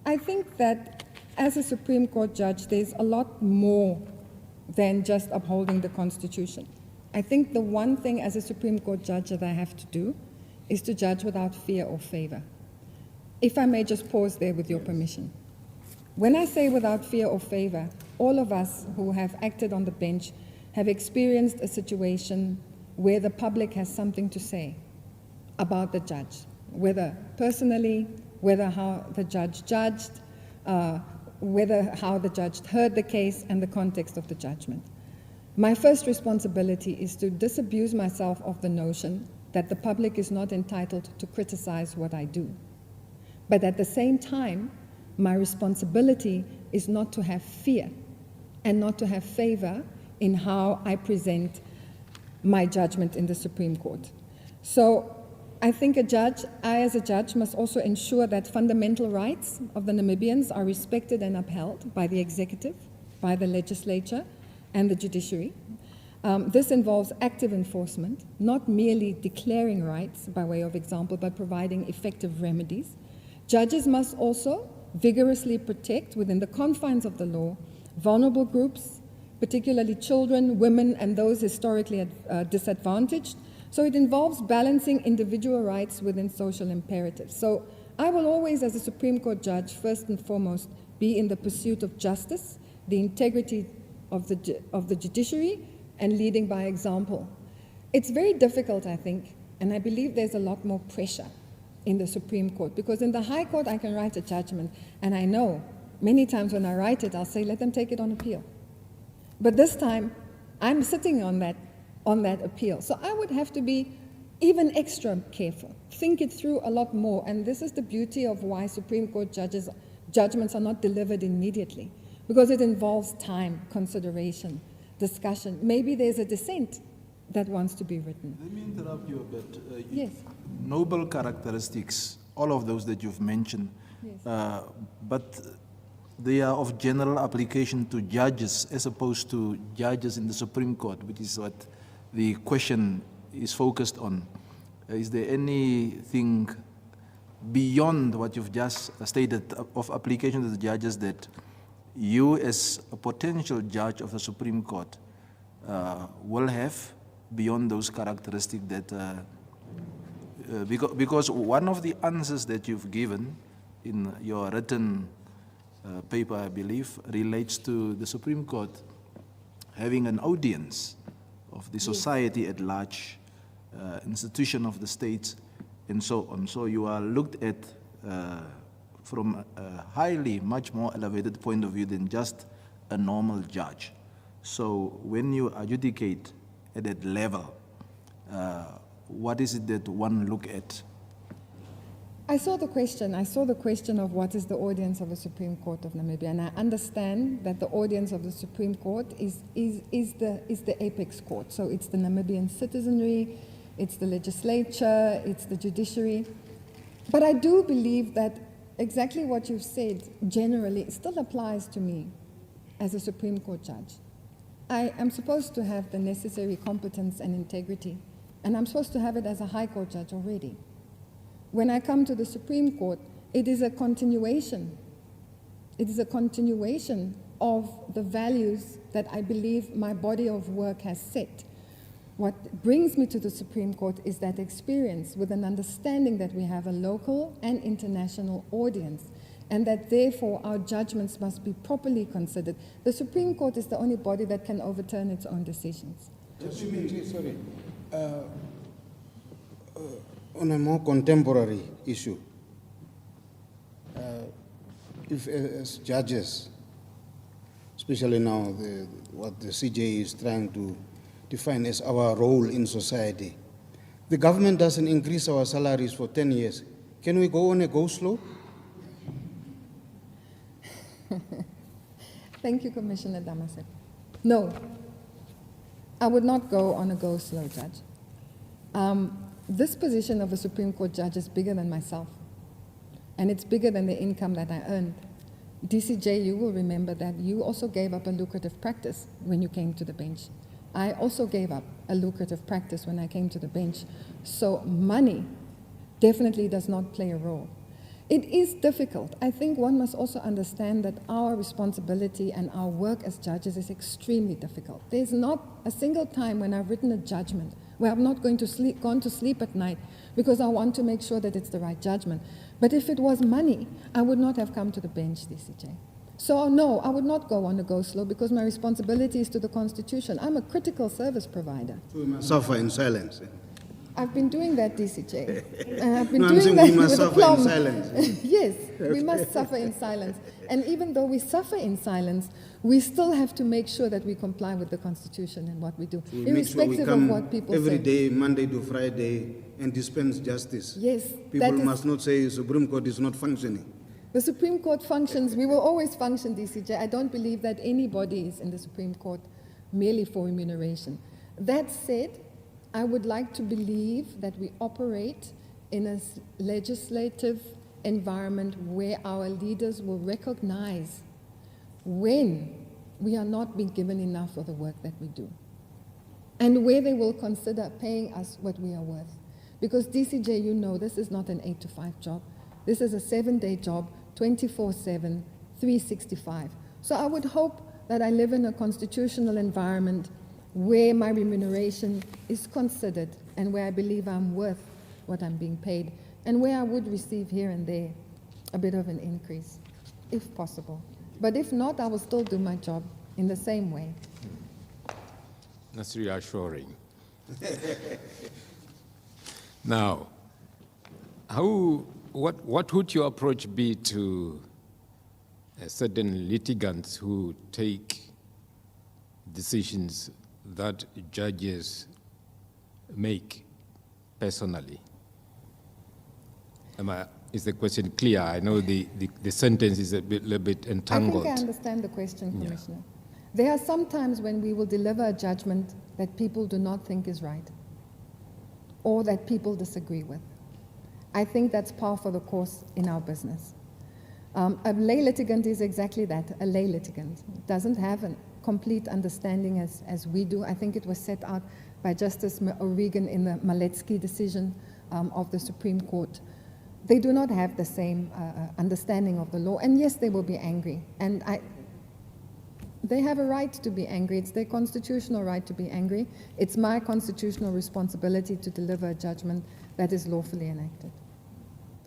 I think that as a Supreme Court judge, there's a lot more than just upholding the Constitution. I think the one thing as a Supreme Court judge that I have to do is to judge without fear or favor. If I may just pause there with your permission. When I say without fear or favor, all of us who have acted on the bench have experienced a situation where the public has something to say about the judge, whether personally, whether how the judge judged, whether how the judge heard the case and the context of the judgment. My first responsibility is to disabuse myself of the notion that the public is not entitled to criticize what I do. But at the same time, my responsibility is not to have fear and not to have favor in how I present my judgment in the Supreme Court. So I think I as a judge must also ensure that fundamental rights of the Namibians are respected and upheld by the executive, by the legislature, and the judiciary. This involves active enforcement, not merely declaring rights by way of example, but providing effective remedies. Judges must also vigorously protect, within the confines of the law, vulnerable groups, particularly children, women, and those historically disadvantaged. So it involves balancing individual rights within social imperatives. So I will always, as a Supreme Court judge, first and foremost, be in the pursuit of justice, the integrity of the judiciary, and leading by example. It's very difficult, I think, and I believe there's a lot more pressure in the Supreme Court, because in the High Court I can write a judgment, and I know many times when I write it, I'll say, let them take it on appeal. But this time, I'm sitting on that appeal. So I would have to be even extra careful, think it through a lot more, and this is the beauty of why Supreme Court judgments are not delivered immediately, because it involves time, consideration, discussion. Maybe there's a dissent that wants to be written. Let me interrupt you a bit. Yes. Noble characteristics, all of those that you've mentioned, Yes. but they are of general application to judges as opposed to judges in the Supreme Court, which is what the question is focused on. Is there anything beyond what you've just stated of application to the judges that you as a potential judge of the Supreme Court will have beyond those characteristics that, because one of the answers that you've given in your written paper, I believe, relates to the Supreme Court having an audience of the society at large, institution of the states, and so on. So you are looked at from a highly, much more elevated point of view than just a normal judge. So when you adjudicate at that level, what is it that one look at? I saw the question of what is the audience of the Supreme Court of Namibia, and I understand that the audience of the Supreme Court is the apex court. So it's the Namibian citizenry, it's the legislature, it's the judiciary. But I do believe that exactly what you've said generally still applies to me as a Supreme Court judge. I am supposed to have the necessary competence and integrity, and I'm supposed to have it as a High Court judge already. When I come to the Supreme Court, it is a continuation. It is a continuation of the values that I believe my body of work has set. What brings me to the Supreme Court is that experience with an understanding that we have a local and international audience, and that therefore our judgments must be properly considered. The Supreme Court is the only body that can overturn its own decisions. Sorry. On a more contemporary issue, if as judges especially now what the CJ is trying to define as our role in society. The government doesn't increase our salaries for 10 years. Can we go on a go slow? Thank you, Commissioner Damaset. No, I would not go on a go slow, Judge. This position of a Supreme Court judge is bigger than myself, and it's bigger than the income that I earned. DCJ, you will remember that you also gave up a lucrative practice when you came to the bench. I also gave up a lucrative practice when I came to the bench. So money definitely does not play a role. It is difficult. I think one must also understand that our responsibility and our work as judges is extremely difficult. There's not a single time when I've written a judgment where I'm not gone to sleep at night because I want to make sure that it's the right judgment. But if it was money, I would not have come to the bench, DCJ. So no, I would not go on the go slow because my responsibility is to the Constitution. I'm a critical service provider. So we must suffer in silence. I've been doing that, DCJ. And I've been No, I'm doing saying that we must with suffer aplomb. in silence. Yes, we must suffer in silence. And even though we suffer in silence, we still have to make sure that we comply with the Constitution and what we do, We make sure we irrespective come of what people every say. day, Monday to Friday, and dispense justice. Yes, People that is, must not say Supreme Court is not functioning. the Supreme Court functions. We will always function, DCJ. I don't believe that anybody is in the Supreme Court merely for remuneration. That said, I would like to believe that we operate in a legislative environment where our leaders will recognize when we are not being given enough for the work that we do, and where they will consider paying us what we are worth. Because DCJ, you know, this is not an 8 to 5 job. This is a 7-day job, 24/7, 365. So I would hope that I live in a constitutional environment where my remuneration is considered and where I believe I'm worth what I'm being paid, and where I would receive here and there a bit of an increase, if possible. But if not, I will still do my job in the same way. That's reassuring. Now, what would your approach be to certain litigants who take decisions that judges make personally? Is the question clear? I know the sentence is a little bit entangled. I think I understand the question, Yeah. Commissioner. There are some times when we will deliver a judgment that people do not think is right, or that people disagree with. I think that's par for the course in our business. A lay litigant is exactly that, a lay litigant. Doesn't have a complete understanding as we do. I think it was set out by Justice O'Regan in the Maletsky decision of the Supreme Court. They do not have the same understanding of the law, and yes, they will be angry. And they have a right to be angry. It's their constitutional right to be angry. It's my constitutional responsibility to deliver a judgment that is lawfully enacted,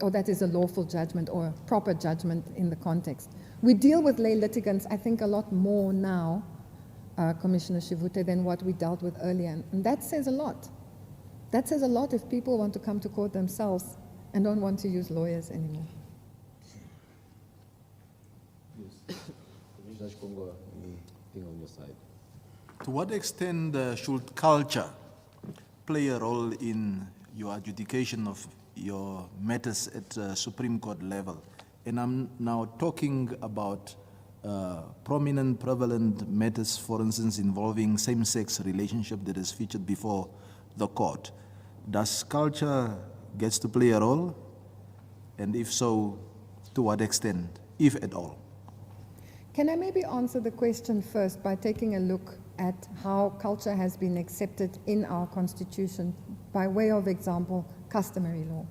or that is a lawful judgment or a proper judgment in the context. We deal with lay litigants, I think, a lot more now, Commissioner Shivute, than what we dealt with earlier. And that says a lot. That says a lot if people want to come to court themselves and don't want to use lawyers anymore. Commissioner Shikongo, anything on your side? To what extent should culture play a role in your adjudication of your matters at Supreme Court level? And I'm now talking about prominent, prevalent matters, for instance, involving same-sex relationship that is featured before the court. Does culture gets to play a role? And if so, to what extent, if at all? Can I maybe answer the question first by taking a look at how culture has been accepted in our Constitution by way of example, customary law.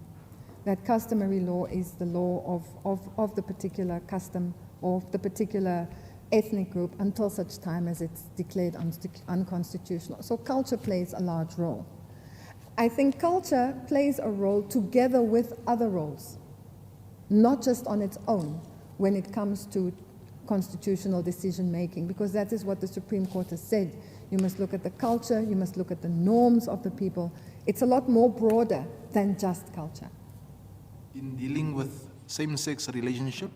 That customary law is the law of the particular custom or the particular ethnic group until such time as it's declared unconstitutional. So culture plays a large role. I think culture plays a role together with other roles, not just on its own when it comes to constitutional decision making, because that is what the Supreme Court has said. You must look at the culture, you must look at the norms of the people. It's a lot more broader than just culture. In dealing with same-sex relationship,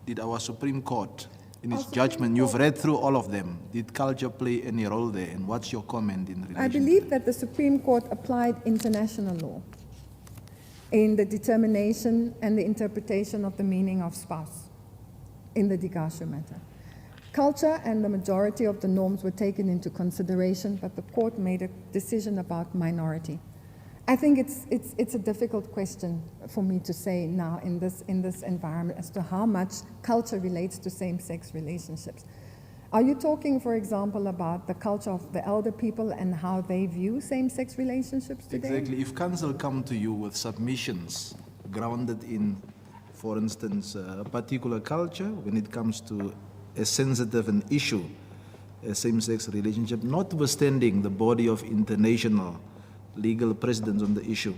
did our Supreme Court in its judgment? You've read through all of them. Did culture play any role there? And what's your comment in relation I believe that the Supreme Court applied international law in the determination and the interpretation of the meaning of spouse in the Digasho matter. Culture and the majority of the norms were taken into consideration, but the court made a decision about minority. I think it's a difficult question for me to say now in this environment as to how much culture relates to same-sex relationships. Are you talking, for example, about the culture of the elder people and how they view same-sex relationships today? Exactly. If counsel come to you with submissions grounded in, for instance, a particular culture when it comes to a sensitive an issue, a same-sex relationship, notwithstanding the body of international legal precedents on the issue,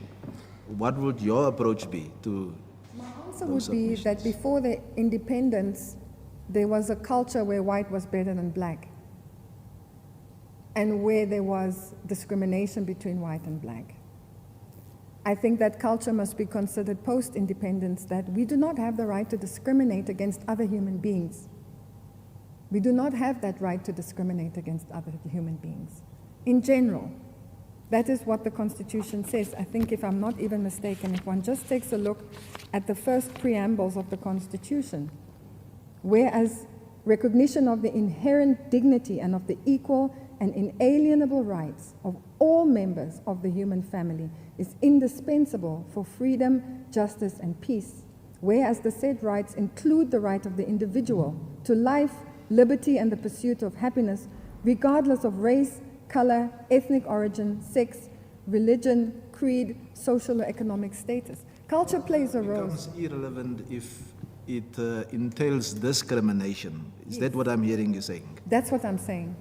what would your approach be to My answer would be that before the independence, there was a culture where white was better than black, and where there was discrimination between white and black. I think that culture must be considered post-independence, that we do not have the right to discriminate against other human beings. We do not have that right to discriminate against other human beings. In general, that is what the Constitution says. I think, if I'm not even mistaken, if one just takes a look at the first preambles of the Constitution, whereas recognition of the inherent dignity and of the equal and inalienable rights of all members of the human family is indispensable for freedom, justice, and peace, whereas the said rights include the right of the individual to life, liberty, and the pursuit of happiness, regardless of race, color, ethnic origin, sex, religion, creed, social or economic status. Culture plays a role. It becomes irrelevant if it entails discrimination. Is Yes. that what I'm hearing you saying? That's what I'm saying.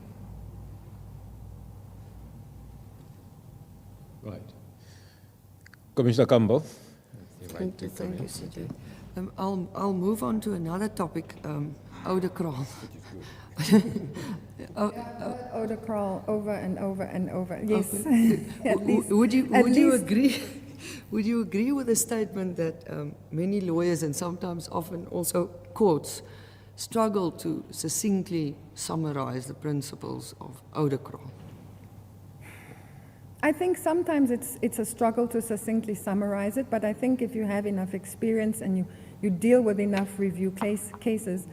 Right. Commissioner Campbell. Thank you, CJ. I'll move on to another topic, oude kraal. Oude kraal over and over and over. Yes. At least. Would you least. agree? Would you agree with the statement that many lawyers and sometimes often also courts struggle to succinctly summarize the principles of oude kraal? I think sometimes it's a struggle to succinctly summarize it, but I think if you have enough experience and you deal with enough review cases,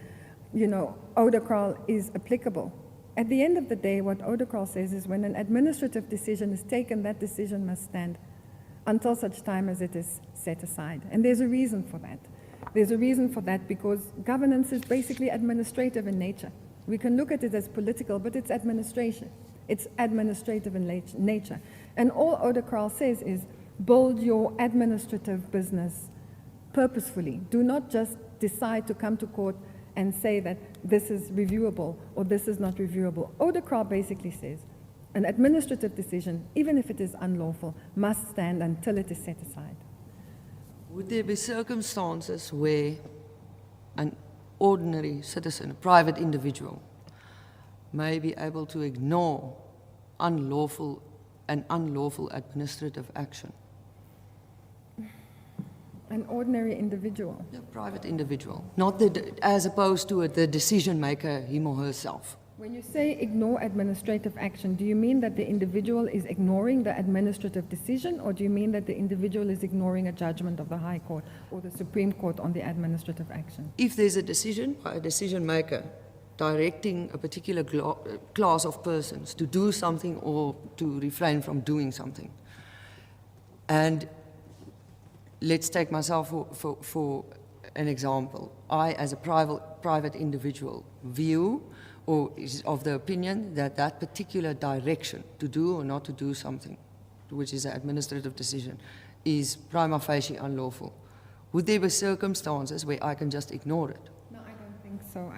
you know, oude kraal is applicable. At the end of the day, what oude kraal says is when an administrative decision is taken, that decision must stand until such time as it is set aside. And there's a reason for that. There's a reason for that because governance is basically administrative in nature. We can look at it as political, but it's administration. It's administrative in nature. And all oude kraal says is build your administrative business purposefully. Do not just decide to come to court and say that this is reviewable or this is not reviewable. Oude kraal basically says an administrative decision, even if it is unlawful, must stand until it is set aside. Would there be circumstances where an ordinary citizen, a private individual, may be able to ignore unlawful administrative action? An ordinary individual. A private individual, not as opposed to the decision maker, him or herself. When you say ignore administrative action, do you mean that the individual is ignoring the administrative decision, or do you mean that the individual is ignoring a judgment of the High Court or the Supreme Court on the administrative action? If there's a decision by a decision maker directing a particular class of persons to do something or to refrain from doing something, and let's take myself for an example. I, as a private individual, view or is of the opinion that that particular direction to do or not to do something, which is an administrative decision, is prima facie unlawful. Would there be circumstances where I can just ignore it? No, I don't think so.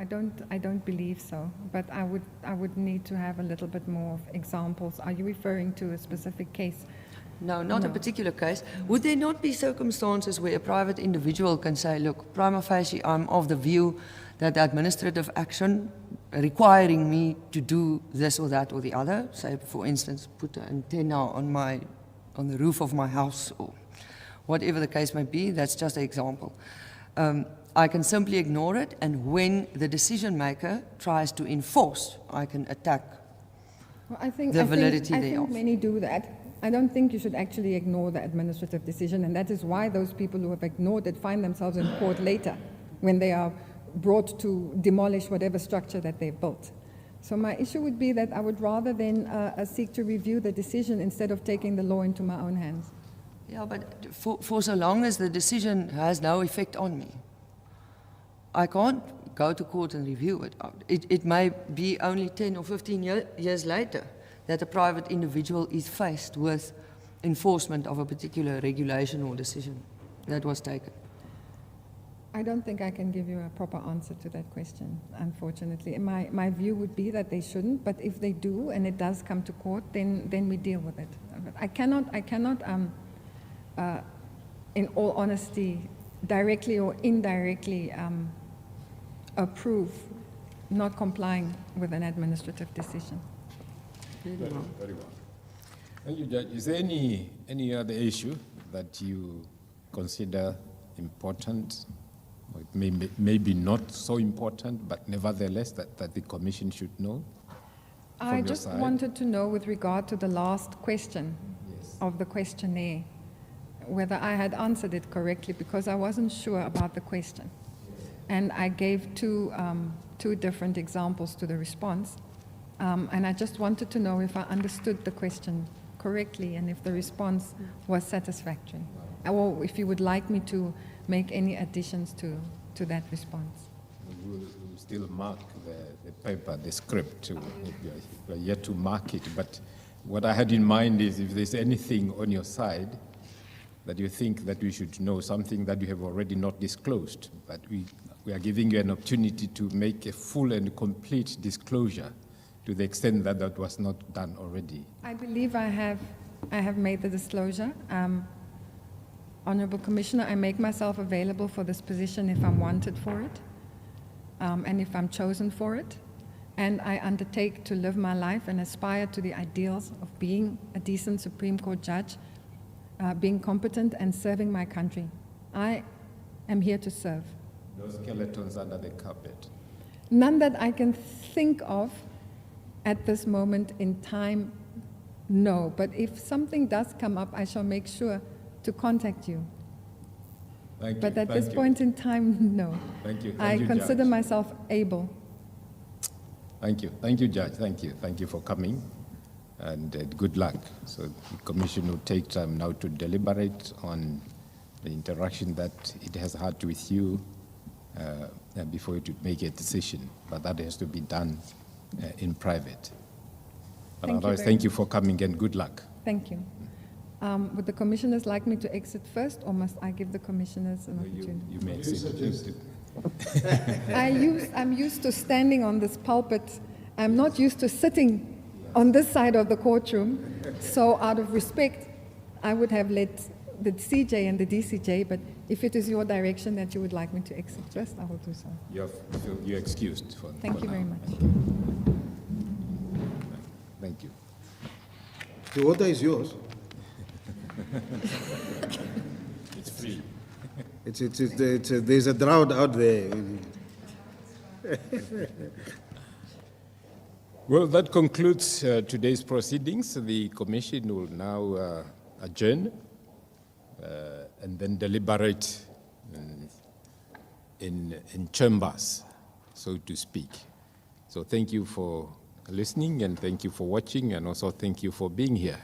I don't believe so. But I would need to have a little bit more of examples. Are you referring to a specific case? No, not a particular case. Would there not be circumstances where a private individual can say, look, prima facie, I'm of the view that the administrative action requiring me to do this or that or the other, say, for instance, put an antenna on the roof of my house or whatever the case may be, that's just an example. I can simply ignore it, and when the decision maker tries to enforce, I can attack. Well, I think, The I think- validity I thereof. think many do that. I don't think you should actually ignore the administrative decision, and that is why those people who have ignored it find themselves in court later when they are brought to demolish whatever structure that they've built. So my issue would be that I would rather then seek to review the decision instead of taking the law into my own hands. Yeah, but for so long as the decision has no effect on me, I can't go to court and review it. It may be only 10 or 15 years later that a private individual is faced with enforcement of a particular regulation or decision that was taken. I don't think I can give you a proper answer to that question, unfortunately. And my view would be that they shouldn't, but if they do and it does come to court, then we deal with it. I cannot, in all honesty, directly or indirectly approve not complying with an administrative decision. Very well. Thank you, Judge. Is there any other issue that you consider important, or it maybe not so important, but nevertheless that the Commission should know? I From your just side? wanted to know with regard to the last question Yes. of the questionnaire, whether I had answered it correctly, because I wasn't sure about the question. And I gave two different examples to the response. And I just wanted to know if I understood the question correctly and if the response was satisfactory. Or if you would like me to make any additions to that response. We'll still mark the paper, the script. We are yet to mark it. But what I had in mind is if there's anything on your side that you think that we should know, something that you have already not disclosed, but we are giving you an opportunity to make a full and complete disclosure to the extent that that was not done already. I believe I have made the disclosure. Honorable Commissioner, I make myself available for this position if I'm wanted for it, and if I'm chosen for it. And I undertake to live my life and aspire to the ideals of being a decent Supreme Court judge, being competent and serving my country. I am here to serve. No skeletons under the carpet. None that I can think of at this moment in time, no. But if something does come up, I shall make sure to contact you. Thank you. But at this Thank you. point in time, no. Thank you. I Thank you, consider Judge. myself able. Thank you. Thank you, Judge. Thank you. Thank you for coming, and good luck. So the Commission will take time now to deliberate on the interaction that it has had with you before it would make a decision. But that has to be done in private. But Thank you otherwise, very thank you for coming and good luck. Thank you. Would the commissioners like me to exit first, or must I give the commissioners an opportunity? You may exit. I'm used to standing on this pulpit. I'm not used to sitting on this side of the courtroom. So out of respect, I would have let the CJ and the DCJ, but if it is your direction that you would like me to exit first, I will do so. You're excused for Thank you now. very much. Thank you. The order is yours. It's free. There's a drought out there. Well, that concludes today's proceedings. The Commission will now adjourn and then deliberate in chambers, so to speak. So thank you for listening, and thank you for watching, and also thank you for being here.